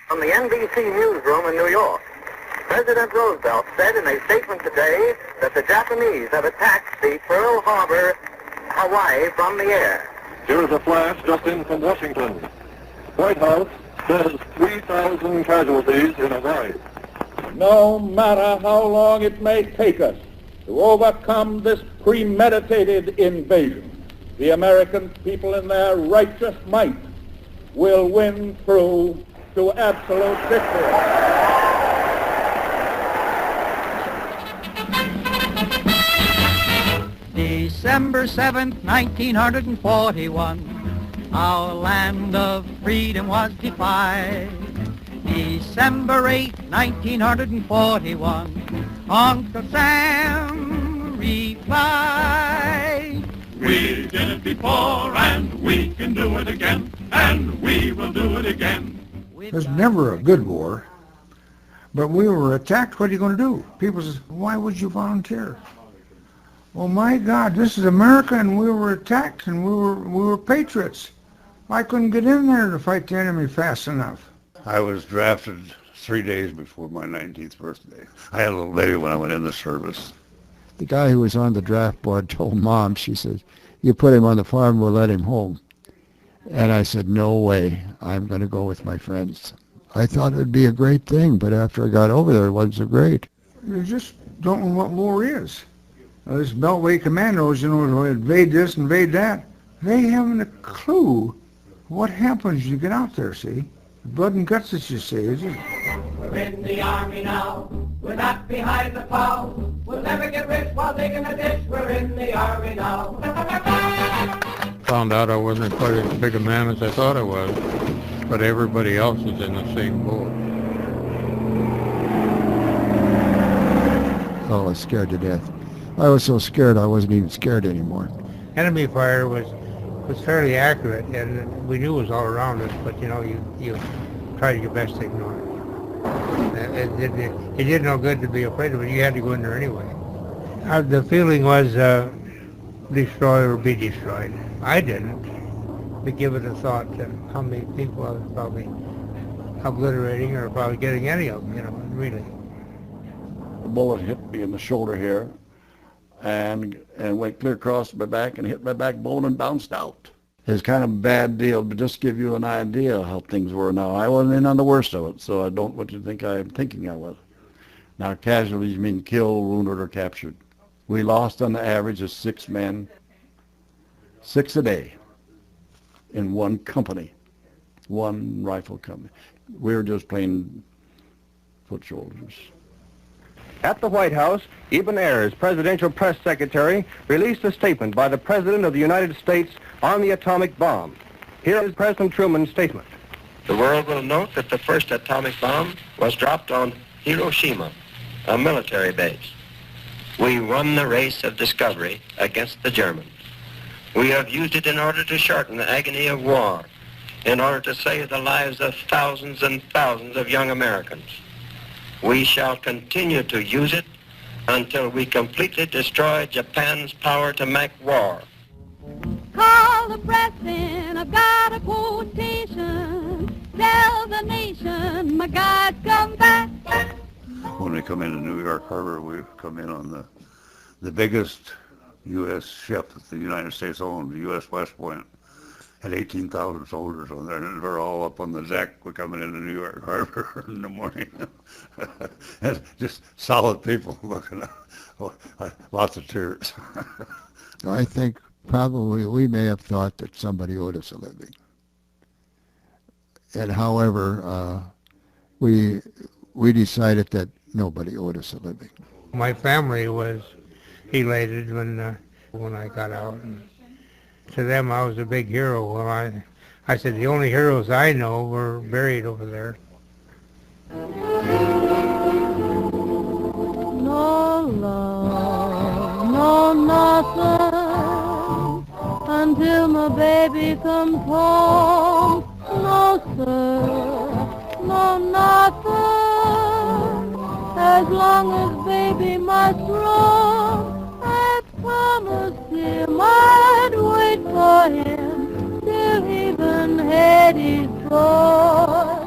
From the NBC newsroom in New York, President Roosevelt said in a statement today that the Japanese have attacked the Pearl Harbor, Hawaii, from the air. Here is a flash just in from Washington. White House says 3,000 casualties in Hawaii. No matter how long it may take us to overcome this premeditated invasion, the American people in their righteous might will win through to absolute victory. December 7th, 1941, our land of freedom was defied. December 8th, 1941, Uncle Sam replied, "We did it before and we can do it again, and we will do it again." It was never a good war, but we were attacked. What are you going to do? People said, why would you volunteer? Oh my God, this is America and we were attacked and we were patriots. I couldn't get in there to fight the enemy fast enough. I was drafted 3 days before my 19th birthday. I had a little baby when I went in the service. The guy who was on the draft board told Mom, she said, "You put him on the farm, we'll let him home." And I said, "No way, I'm going to go with my friends." I thought it would be a great thing, but after I got over there, it wasn't so great. You just don't know what war is. These Beltway commandos, you know, invade this, invade that. They haven't a clue what happens when you get out there, see? Blood and guts, as you say. We're in the army now. We're not behind the plow. We'll never get rich while digging a ditch. We're in the army now. Found out I wasn't quite as big a man as I thought I was, but everybody else is in the same boat. Oh, I was scared to death. I was so scared I wasn't even scared anymore. Enemy fire was fairly accurate, and we knew it was all around us, but you know, you tried your best to ignore it. It did no good to be afraid of it. You had to go in there anyway. The feeling was destroy or be destroyed. I didn't. To give it a thought to how many people I was probably obliterating or probably getting any of them, you know, really. The bullet hit me in the shoulder here and went clear across my back and hit my backbone and bounced out. It's kind of a bad deal, but just to give you an idea of how things were now. I wasn't in on the worst of it, so I don't want you to think I'm thinking I was. Now, casualties mean killed, wounded, or captured. We lost on the average of 6 men, 6 a day, in one company, one rifle company. We were just plain foot soldiers. At the White House, Eben Ayers, presidential press secretary, released a statement by the President of the United States on the atomic bomb. Here is President Truman's statement. The world will note that the first atomic bomb was dropped on Hiroshima, a military base. We won the race of discovery against the Germans. We have used it in order to shorten the agony of war, in order to save the lives of thousands and thousands of young Americans. We shall continue to use it until we completely destroy Japan's power to make war. Call the president, I've got a quotation. Tell the nation, my God's come back. When we come into New York Harbor, we come in on the biggest U.S. ship that the United States owned, the U.S. West Point. Had 18,000 soldiers on there, and they're all up on the deck. We're coming into New York Harbor in the morning. And just solid people looking at, lots of tears. I think probably we may have thought that somebody owed us a living. And however, we decided that nobody owed us a living. My family was elated when I got out. And to them, I was a big hero. Well, I said the only heroes I know were buried over there. No love, no nothing, until my baby comes home. No sir, no nothing, as long as baby must roam. I promised him I'd wait for him till heaven had his boy.